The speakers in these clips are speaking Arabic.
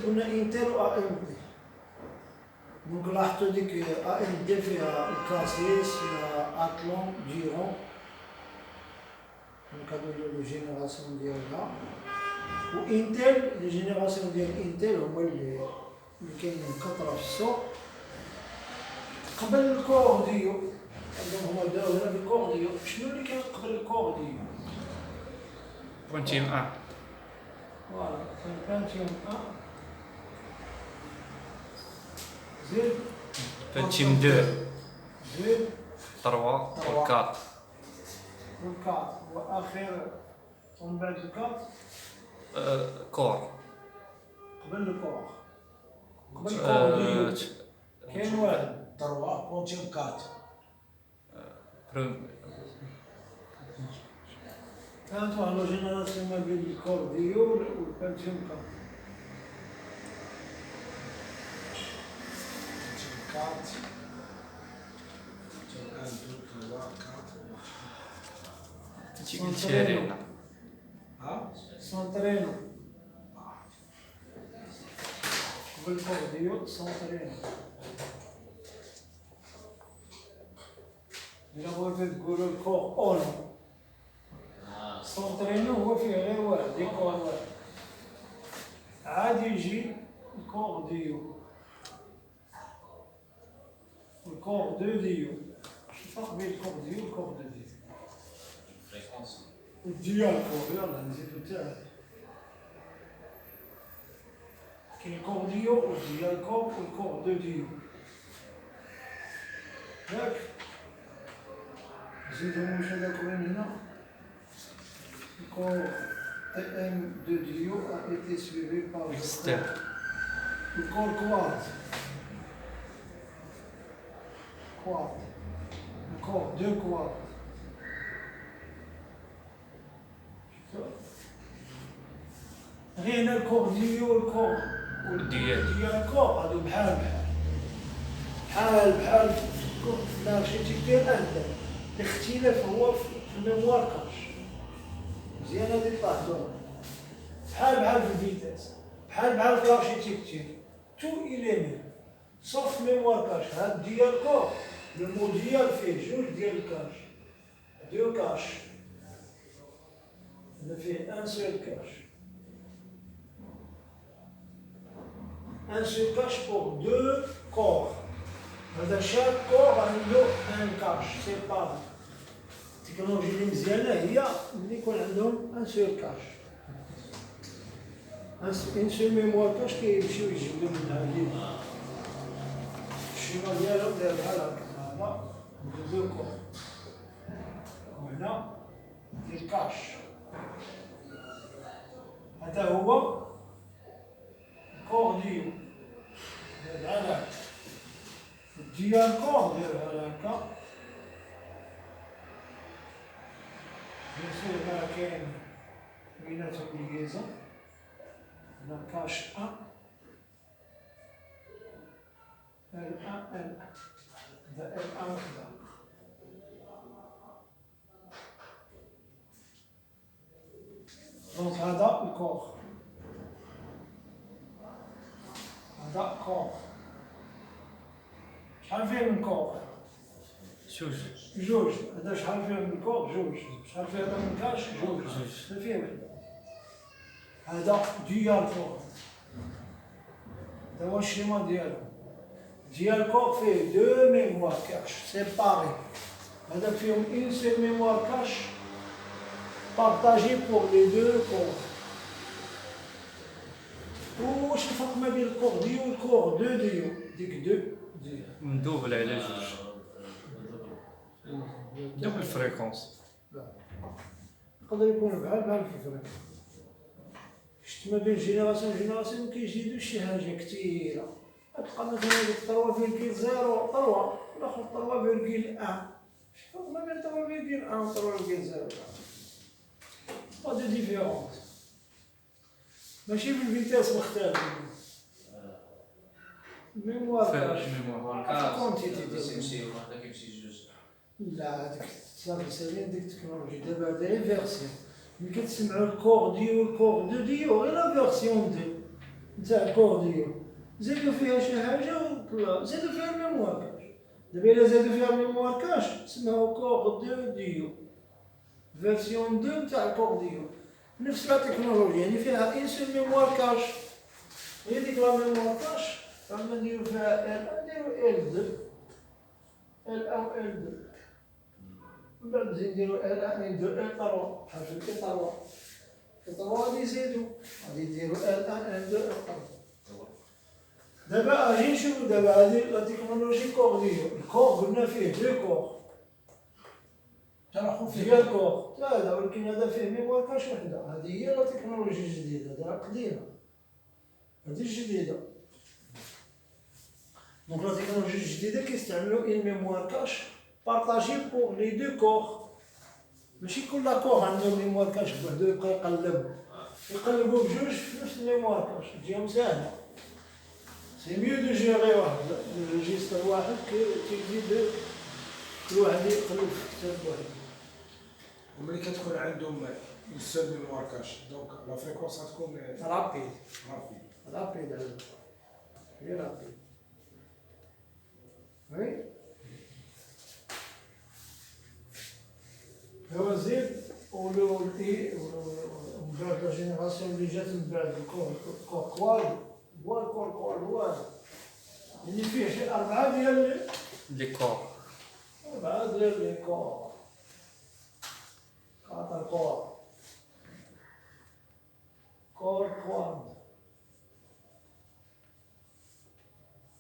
قلنا انتل و ام دي. دونك لاحظتوا ديك ام دي فيها الكاسيس فيها اتلون جيرون، دونك هادو لو جينيراسيون ديالها. و انتل لي جينيراسيون ديال انتل هما اللي كاينين بكثرة في السوق. قبل الكورديو عندهم هما بداو هنا بالكورديو. شنو اللي كان قبل الكورديو؟ بونتيوم 1. فوالا كان بانتيوم 1 زيد بونتيوم 2 زيد 3 و 4. والكات واخر ومن بعد الكات كور. قبل الكور قبل الكورديو كاين واحد 3 بونتيوم 4. كانت واحد لا جينيراسيون ما بين الكورديو والبانتيوم 4. تيرينا. سانترينو قبل الكورديو سانترينو. إلا بغيتو تقولو الكور اونو سانترينو هو فيه غير واحد ديكور واحد. عاد يجي الكورديو والكور دو ديو. شو الفرق بين الكورديو والكور دو ديو؟ الديالكور يلا نزيدو تاعك. كاين الكورديو والديالكور والكور دو ديو ياك. نزيدو واش هذاك وين هنا. الكور ام دو ديو a été suivi par le corps quad. Quad. Le corps deux quad. غير هنا الكورديو والكور والديالكور هادو بحال الارشيتكتير اهدى. الاختلاف هو في الميموار كاش. مزيان هادي تلاحظوها بحال في الفيتاس بحال في الارشيتكتير تو إليمين صوف ميموار كاش. هاد الديالكور لو موديال فيه جوج ديال الكاش دو كاش. هنا فيه ان سول كاش. Un seul cache pour deux corps. هذا chaque corps عنده un cache séparé. التكنولوجيا اللي مزيانة هي ملي يكون عندهم un seul cache. un seul mémoire cache كيمشيو يجبدو منها لينا. الشيما ديالهم داير بحال هكا. هذا deux corps. وهنا ديال كاش. هذا هو كورديو داير بحال هكا. الديالكور داير بحال هكا. بيان سور هنا كاين بيناتهم ليغيزون. هنا كاش ان ال ان ال هذا ال ان وحده. دونك هذا الكور هذا كور. شحال فيه من كور؟ جوج. هذا شحال فيه من الكور؟ جوج. شحال فيه هذا من كاش؟ جوج. فيه وحده. هذا ديالكور. هذا هو الشيما ديالو. ديالكور فيه دو ميموار كاش سيباري. هذا فيهم اون سول ميموار كاش بارطاجي بور لي دو كور. واش الفرق ما بين الكور ديو والكور دو ديو؟ ديك دو ديال مدوبل على جوج. دوبل الفريكونس. يقدر يكون بحال في الفريق. شفت ما بين جينيراسيون وجينيراسيون كيزيدو شي حاجه كثيره. تلقى مثلا ديك 3.0 والاخر 3.1. شوف ما بين 3.1 و 3.0 با دو ديفيرونس. ماشي في الفيتاس مختلف. الميموار كاش كونتيتي ديال لا هذيك صافي سالين ديك التكنولوجي دابا هذا فيرسيون. ملي كتسمعوا الكور ديو والكور دو ديو غير لا فيرسيون دو نتاع الكور ديالو زادو فيها شي حاجة وطلعو زادو فيها الميموار كاش. دابا إلا زادو فيها الميموار كاش سماو كور دو ديو فيرسيون 2 نتاع الكور ديو نفس لا تكنولوجيا يعني فيها ان سول ميموار كاش. هي ديك لا ميموار كاش رانا نديرو فيها ال نديرو ال 2 ال 1 ال 2 من بعد نزيد نديرو ال 1 ال 2 ال 3 بحال في ال 3 ال 3 غادي يزيدو غادي نديرو ال 1 ال 2 ال 3. دابا اجي نشوفو دابا هادي لا تكنولوجي كور ديالو الكور قلنا فيه دو كور تناخذ فيه ديال الكور لا ولكن هذا فيه ميموار كاش وحده. هذه هي لا تكنولوجي الجديده هذه راه قديمه هذه الجديده. دونك لا تكنولوجي الجديده كيستعملوا ان ميموار كاش بارطاجي بور لي دو كور ماشي كل كور عنده ميموار كاش بوحدو يبقى يقلبوا بجوج في نفس الميموار كاش تجيهم ساهله. سي ميو دو جيري واحد ريجيستر واحد كيجي كل واحد يقلب في كتاب واحد. وملي كتكون عندهم سول ميموار كاش دونك لا فريكونس غتكون رابيد رابيد. رابيد هذا هي رابيد وي. هو زيد ولو من بعد لا جينيراسيون اللي جات من بعد الكور كواد هو الكور كواد هو اللي فيه شي 4 ديال لي كور 4 ديال لي كور 4 كور كواد.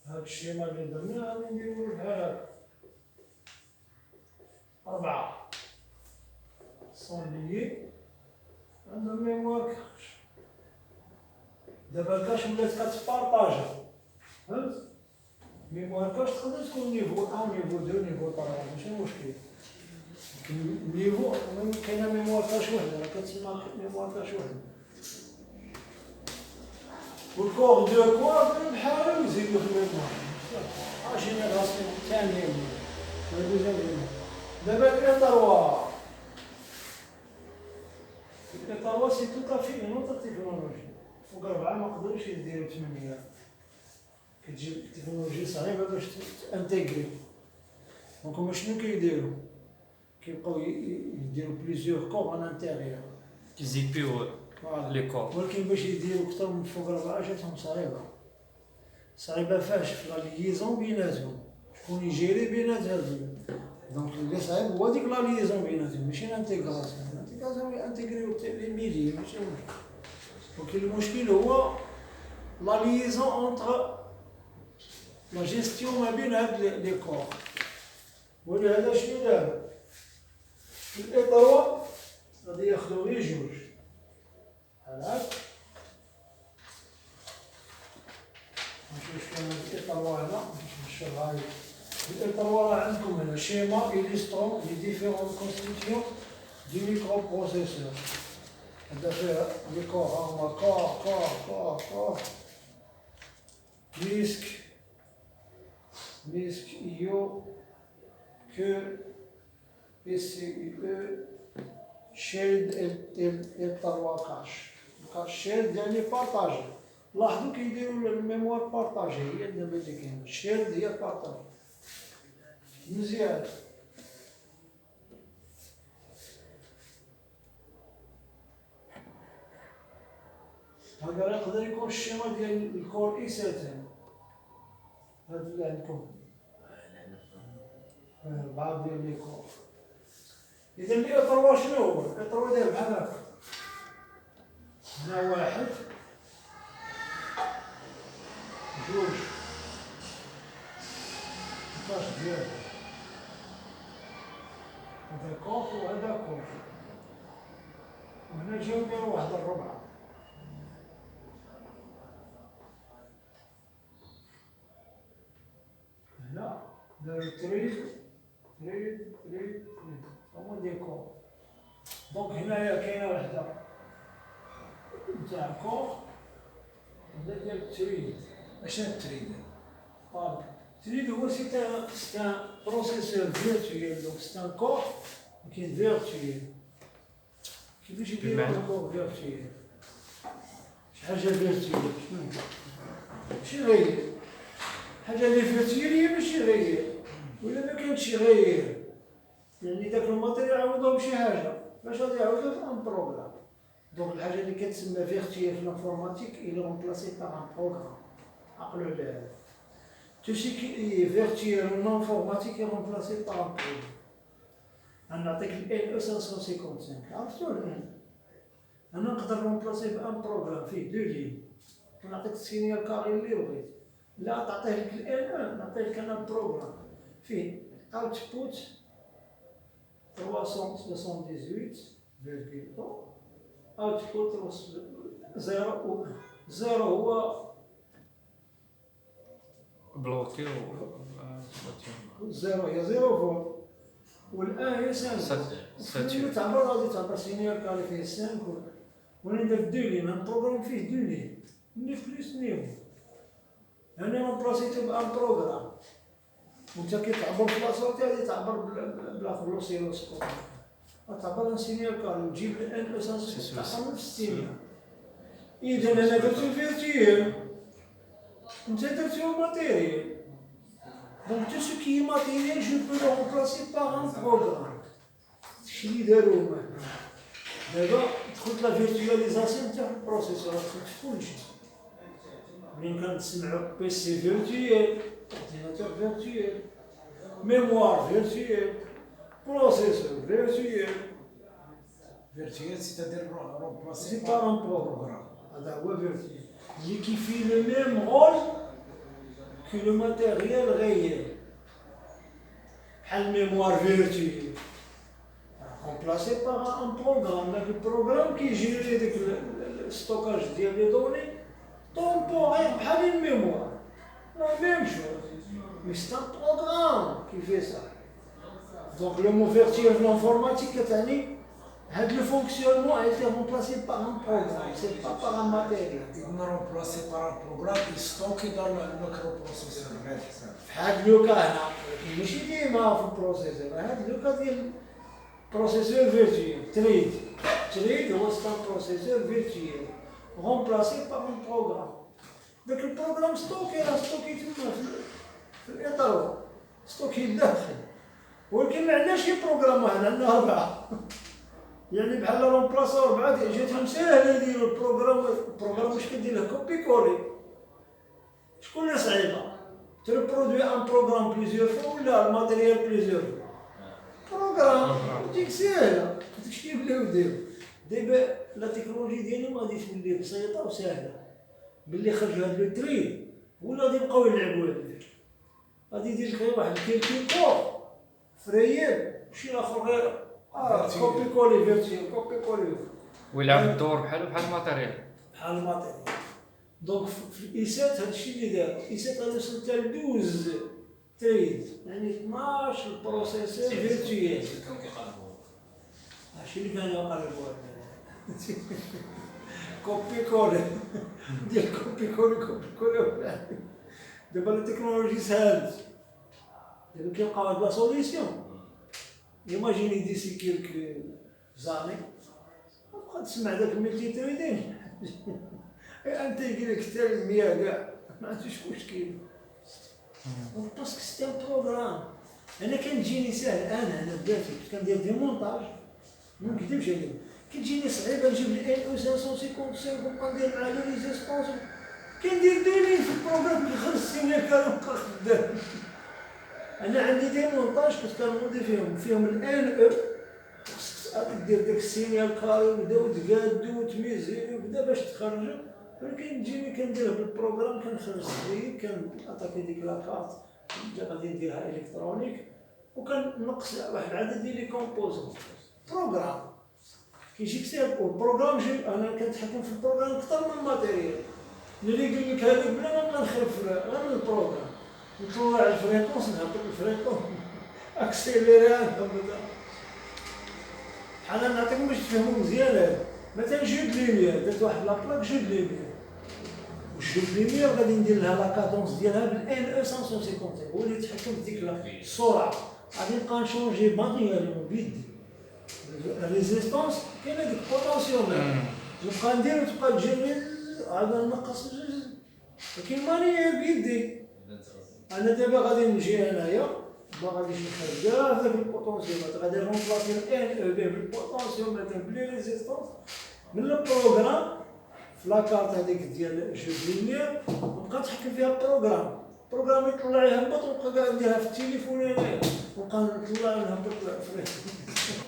هاد الشيما اللي درناه غادي نديرو بحال هاكا 4 صونليي عندهم ميموار كاش. دابا الكاش ولات كتبارطاجا فهمت. ميموار كاش تقدر تكون نيفو 1 نيفو 2 نيفو 3 ماشي مشكل. نيفو كاينه ميموار كاش وحده راه كتسمى ميموار كاش وحده. والكور دو كور بحالو يزيدو في الميموار جينيراسيون ثانيه ولا دوزيام. دابا الإطار الإطار سي تو كافي اون اوتر تكنولوجي فوق 4 ما قدروش يديرو 8. كتجي تكنولوجي صعيبه باش تانتيغري. دونك هما شنو كيديرو كيبقاو يديرو بليزيور كور ان انتيريور كيزيبيو لي كور. ولكن باش يديرو كثر من فوق 4 جاتهم صعيبه فاش في لا ليزون بيناتهم شكون يجيري بينات هادو. دونك اللي صعيب هو ديك لا ليزون بيناتهم ماشي الانتيغراسيون. الانتيغراسيون يانتيغريو لي ميدي ماشي مشكل. ولكن المشكل هو لا ليزون اونتر لا جيستيون ما بين هاد لي كور. ولهذا شنو دارو في الإطار غادي ياخدو غير جوج بحال هاك. نشوف كان الإطار هنا باش نشرح هاي الإطار راه عندكم هنا شيما إليسترون لي ديفيرون كونستيتيون دي ميكرو بروسيسور. هذا فيها لي كور هما كور ديسك IO que PCIe shared التروا كاش. الكاش شيرد يعني بارطاجي. لاحظوا كيديروا الميموار بارطاجي هي دابا اللي كاينه شيرد هي بارطاجي مزيان. هذا يقدر يكون الشيما ديال الكور اي 7 هذا اللي عندكم 4 ديال لي كور. إذا الإطار شنو هو؟ الإطار داير بحال هكا هنا 1 2 كاش ديالو هذا كوف وهذا كوف وهنا جاو نديرو واحد الربعة. هنا دارو تريد هما دي كور. دونك هنايا كاينه وحده نتاع كور وحده ديال تريد. اشنو التريد؟ تريد هو سي ان بروسيسور فيرتويال. دونك سي ان كور ولكن فيرتويال. كيفاش يديرو الكور فيرتويال؟ حاجه فيرتيال ماشي غير حاجه اللي فيرتيال هي ماشي غير ولا ما كانتش غير يعني داك الماتيريال عوضوه بشي حاجه باش غادي يعوضوه في ان بروغرام دونك الحاجه اللي كتسمى فيرتيال في الانفورماتيك الى رومبلاسي بار ان بروغرام عقلوا على هذا تو سي كي فيرتيال في الانفورماتيك رومبلاسي بار ان بروغرام نعطيك ال او 555 عرفتو الان انا نقدر رومبلاسي بان بروغرام فيه دو لين ونعطيك السينيال كاري اللي بغيت لا تعطيه لك ال نعطيه لك انا بروغرام فيه اوتبوت 378,1 اوتبوت 0 0 هو بلوكي زيرو هي زيرو فولت والان هي 5 ساتور تعبر غادي تعبر سينيال كاري فيه 5 وانا ندير دو لين ان بروغرام فيه دو لين ني بلس نيفو انا رومبلاسيتو بان بروغرام وانت كي تعبر في لاصوتي غادي تعبر بلا فلوسيروسكوب تعبر ان سينيال كاري وتجيب الان اساس تاع نفس السينيال اذا انا درتو فيرتيال انت درتو ماتيريال دونك تو سو كي ماتيريال جو بو لو رومبلاسي بار ان بروغرام هادشي اللي دارو هما دابا دخلت لا فيرتواليزاسيون تاع البروسيسور دخلت في كلشي منين كنسمعو بيسي فيرتوال اورديناتور فيرتوال ميموار فيرتوال بروسيسور فيرتوال فيرتيال سيتادير رومبلاسي سي بار ان بروغرام هذا هو فيرتوال اللي كيفي لو ميم رول كو لو ماتيريال غير بحال الميموار فيرتوال remplacé par un programme. Donc, le programme qui gère le stockage des données temporaire, pas une mémoire. La même chose. Mais c'est un programme qui fait ça. Donc, le mot virtuel de l'informatique, le fonctionnement a été remplacé par un programme, c'est pas par un matériel. On a remplacé par un programme qui est stocké dans le microprocesseur. هذا لو كان ماشي ديما في البروسيسور هذا لو كان ديال processeur virtuel, TRID. TRID c'est un processeur virtuel, remplacé par un programme. Donc le programme stocké في الإطار ستوكي الداخل ولكن ما عندناش شي بروغرام عندنا 4 يعني بحال رومبلاسا 4 جاتهم ساهله يديروا البروغرام واش كدير له كوبي كولي شكون اللي صعيبه تربرودوي ان بروغرام بليزيور فوا ولا الماتيريال بليزيور بروغرام تجيك ساهله داكشي اللي بداو يديروا دابا لا تكنولوجي ديالهم غادي تولي بسيطه وسهله باللي خرجوا هاد لو تريد ولا غادي يبقاو يلعبوا هذا غادي يدير لك غير واحد الكالكيكور فريير شي اخر غير كوبي كولي فيرتيال كوبي كولي ويلعب الدور بحال الماتيريال بحال الماتيريال دونك في الايسات هادشي اللي دار ايسات غادي يوصل حتى ل 12 تريد يعني 12 بروسيسور فيرتيال هادشي اللي كانوا يقلبوا كوبي كولي ديال كوبي كولي دابا التكنولوجي سهلت دابا كيلقاو هاد لا سوليسيون ايماجيني ديسي كيلك زاني تبقى تسمع داك الملتي تريدين انت يقول لك حتى 100 كاع ما عندوش مشكل باسكو سيتي ان بروغرام انا كنجيني ساهل انا بذاتي كندير دي مونتاج ما نكذبش عليك كتجيني صعيبه نجيب ال او 555 ونبقى ندير معاه لي ريزيستونس كندير ديلين في البروغرام كيخلص السينيال كنبقى خدام انا عندي دي مونتاج كنت كنمودي فيهم الان او خصك دير داك السينيال كاري وبداو تقادو وتميزيو وبدا باش تخرجو ولكن تجيني كنديرها بالبروغرام كنخرج السيد كنعطيك ديك لاكارت غادي نديرها الكترونيك وكنقص واحد العدد ديال لي كومبوزون بروغرام كيجيك ساهل والبروغرام انا كنتحكم في البروغرام اكثر من الماتيريال اللي يقول لك هذاك بلا ما نبقى نخرب غير من البروغرام نطلع الفريكونس نهبط الفريكونس اكسيليري نهبطها بحال نعطيكم باش تفهموا مزيان مثلا جود ليمير درت واحد لابلاك جود ليمير والجود ليمير غادي ندير لها لا كادونس ديالها بالان او 555 هو اللي يتحكم في ديك السرعه غادي نبقى نشونجي مانيوالمون بيدي الريزيستونس كاينه ديك بوتونسيومير نبقى ندير وتبقى تجيني هذا نقص الجزء، لكن ماني بيدي. انا دابا غادي نجي انايا ما غاديش نخرج كاع هذاك البوتونسيومات، غادي نرومبلاسي الان او بي بالبوتونسيومات بلي ريزيستونس من البروغرام في لاكارت هذيك ديال جو لينيير، ونبقى نتحكم فيها البروغرام يطلع يهبط، ونبقى كاع نديرها في التليفون انايا، ونبقى نطلع نهبط في